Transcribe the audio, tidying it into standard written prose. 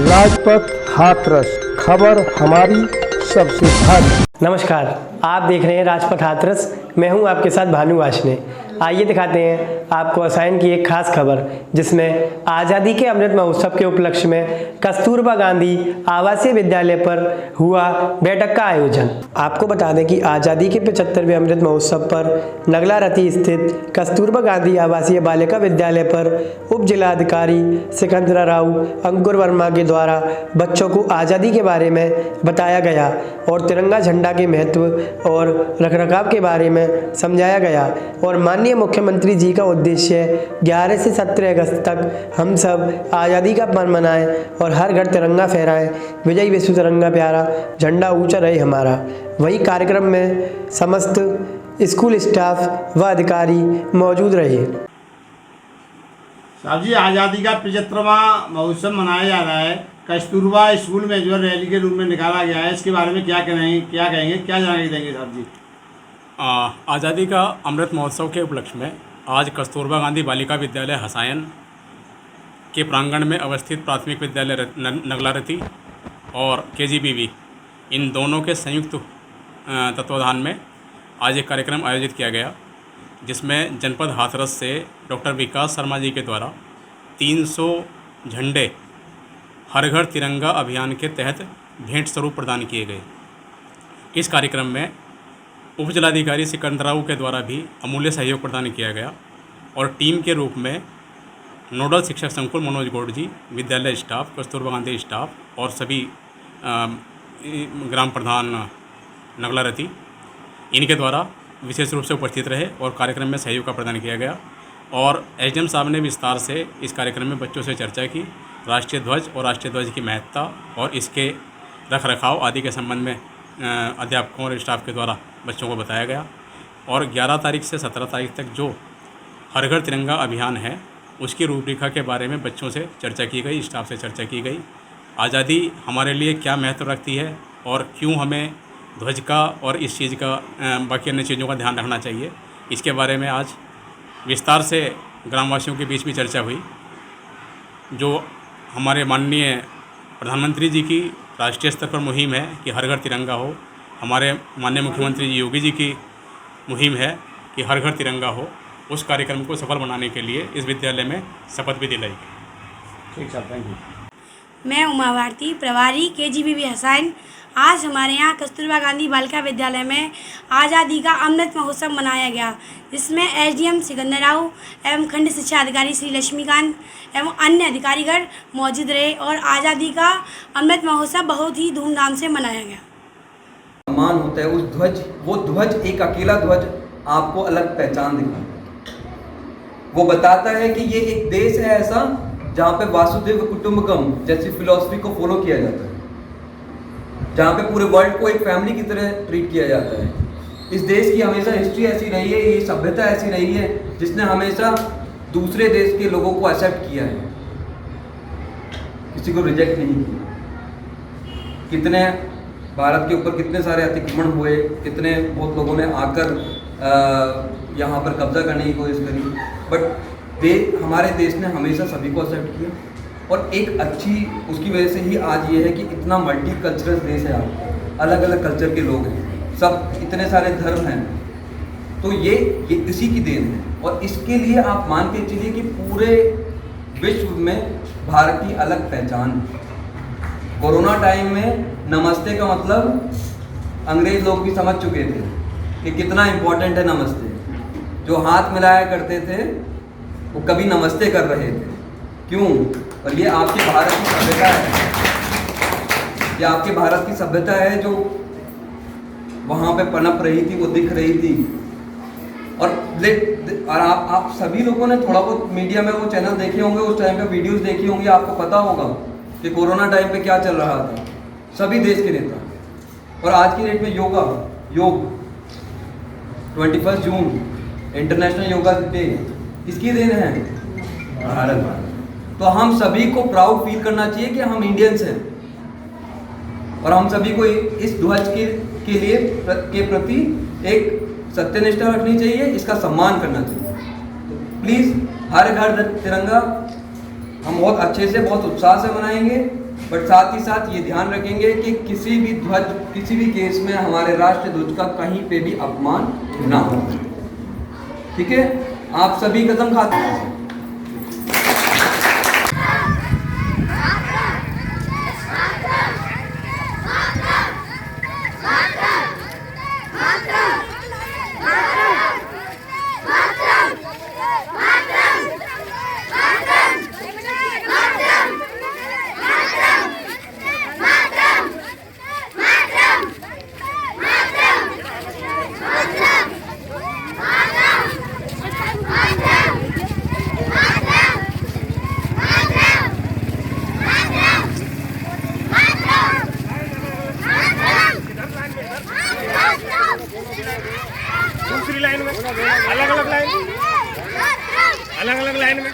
राजपथ हाथरस, खबर हमारी सबसे भारी। नमस्कार, आप देख रहे हैं राजपथ हाथरस। मैं हूं आपके साथ भानु वाशने। आइए दिखाते हैं आपको हसायन की एक खास खबर, जिसमें आज़ादी के अमृत महोत्सव के उपलक्ष्य में कस्तूरबा गांधी आवासीय विद्यालय पर हुआ बैठक का आयोजन। आपको बता दें कि आज़ादी के 75वें अमृत महोत्सव पर नगलारती स्थित कस्तूरबा गांधी आवासीय बालिका विद्यालय पर उप जिलाधिकारी सिकंदरा राव अंकुर वर्मा के द्वारा बच्चों को आज़ादी के बारे में बताया गया और तिरंगा झंडा के महत्व और रखरखाव के बारे में समझाया गया। और माननीय मुख्यमंत्री जी का उद्देश्य 11 से 17 अगस्त तक हम सब आज़ादी का पर्व मनाएं और हर घर तिरंगा फहराएं। विजय विश्व तिरंगा प्यारा, झंडा ऊंचा रहे हमारा। वही कार्यक्रम में समस्त स्कूल स्टाफ व अधिकारी मौजूद रहे। साहब जी, आज़ादी का 75वां महोत्सव मनाया जा रहा है। कस्तूरबा स्कूल में जो रैली के रूप में निकाला गया है, इसके बारे में क्या कहेंगे, क्या जानकारी देंगे साहब जी? आज़ादी का अमृत महोत्सव के उपलक्ष्य में आज कस्तूरबा गांधी बालिका विद्यालय हसायन के प्रांगण में अवस्थित प्राथमिक विद्यालय नगलारती और KGBV इन दोनों के संयुक्त तत्वाधान में आज एक कार्यक्रम आयोजित किया गया, जिसमें जनपद हाथरस से डॉक्टर विकास शर्मा जी के द्वारा 300 झंडे हर घर तिरंगा अभियान के तहत भेंट स्वरूप प्रदान किए गए। इस कार्यक्रम में उप जिलाधिकारी सिकंदर राव के द्वारा भी अमूल्य सहयोग प्रदान किया गया और टीम के रूप में नोडल शिक्षक संकुल मनोज गौड़ जी, विद्यालय स्टाफ, कस्तूरबा गांधी स्टाफ और सभी ग्राम प्रधान नगलारती इनके द्वारा विशेष रूप से उपस्थित रहे और कार्यक्रम में सहयोग का प्रदान किया गया। और SDM साहब ने विस्तार से इस कार्यक्रम में बच्चों से चर्चा की। राष्ट्रीय ध्वज और राष्ट्रीय ध्वज की महत्ता और इसके रखरखाव आदि के संबंध में अध्यापकों और स्टाफ के द्वारा बच्चों को बताया गया। और 11 तारीख से 17 तारीख तक जो हर घर तिरंगा अभियान है, उसकी रूपरेखा के बारे में बच्चों से चर्चा की गई, स्टाफ से चर्चा की गई। आज़ादी हमारे लिए क्या महत्व रखती है और क्यों हमें ध्वज का और इस चीज़ का बाकी अन्य चीज़ों का ध्यान रखना चाहिए, इसके बारे में आज विस्तार से ग्रामवासियों के बीच भी चर्चा हुई। जो हमारे माननीय प्रधानमंत्री जी की राष्ट्रीय स्तर पर मुहिम है कि हर घर तिरंगा हो, हमारे माननीय मुख्यमंत्री जी योगी जी की मुहिम है कि हर घर तिरंगा हो, उस कार्यक्रम को सफल बनाने के लिए इस विद्यालय में शपथ भी दिलाई गई। ठीक साहब, थैंक यू। मैं उमा भारती, प्रभारी KGBV हसायन। आज हमारे यहाँ कस्तूरबा गांधी बालिका विद्यालय में आज़ादी का अमृत महोत्सव मनाया गया, जिसमें SDM सिकंदर राव एवं खंड शिक्षा अधिकारी श्री लक्ष्मीकांत एवं अन्य अधिकारीगण मौजूद रहे और आज़ादी का अमृत महोत्सव बहुत ही धूमधाम से मनाया गया। सम्मान होता है उस ध्वज, वो ध्वज, एक अकेला ध्वज आपको अलग पहचान दिखाता है। वो बताता है कि ये एक देश है ऐसा जहाँ पे वासुदेव कुटुंबकम जैसी फिलॉसफी को फॉलो किया जाता है, जहाँ पे पूरे वर्ल्ड को एक फैमिली की तरह ट्रीट किया जाता है। इस देश की हमेशा हिस्ट्री ऐसी रही है, ये सभ्यता ऐसी रही है जिसने हमेशा दूसरे देश के लोगों को एक्सेप्ट किया है, किसी को रिजेक्ट नहीं किया। कितने भारत के ऊपर कितने सारे अतिक्रमण हुए, कितने बहुत लोगों ने आकर यहाँ पर कब्जा करने की कोशिश करी, बट हमारे देश ने हमेशा सभी को एक्सेप्ट किया। और एक अच्छी उसकी वजह से ही आज ये है कि इतना मल्टी कल्चरल देश है, आप अलग अलग कल्चर के लोग हैं, सब इतने सारे धर्म हैं, तो ये इसी की देन है। और इसके लिए आप मान के चलिए कि पूरे विश्व में भारत की अलग पहचान है। कोरोना टाइम में नमस्ते का मतलब अंग्रेज लोग भी समझ चुके थे कि कितना इम्पोर्टेंट है नमस्ते। जो हाथ मिलाया करते थे वो कभी नमस्ते कर रहे थे, क्यों? और ये आपके भारत की सभ्यता है, ये आपके भारत की सभ्यता है जो वहाँ पे पनप रही थी, वो दिख रही थी। और आप सभी लोगों ने थोड़ा बहुत मीडिया में वो चैनल देखे होंगे, उस टाइम पे वीडियोस देखी होंगी, आपको पता होगा कि कोरोना टाइम पे क्या चल रहा था। सभी देश के नेता, और आज की डेट में योग 21 जून इंटरनेशनल योगा डे किसकी देन है? भारत। तो हम सभी को प्राउड फील करना चाहिए कि हम इंडियंस हैं, और हम सभी को इस ध्वज के प्रति एक सत्यनिष्ठा रखनी चाहिए, इसका सम्मान करना चाहिए। प्लीज़ हर घर तिरंगा, हम बहुत अच्छे से, बहुत उत्साह से मनाएंगे, बट साथ ही साथ ये ध्यान रखेंगे कि किसी भी ध्वज, किसी भी केस में हमारे राष्ट्रीय ध्वज का कहीं पे भी अपमान ना हो। ठीक है, आप सभी कसम खाते हैं। दूसरी लाइन में अलग अलग लाइन में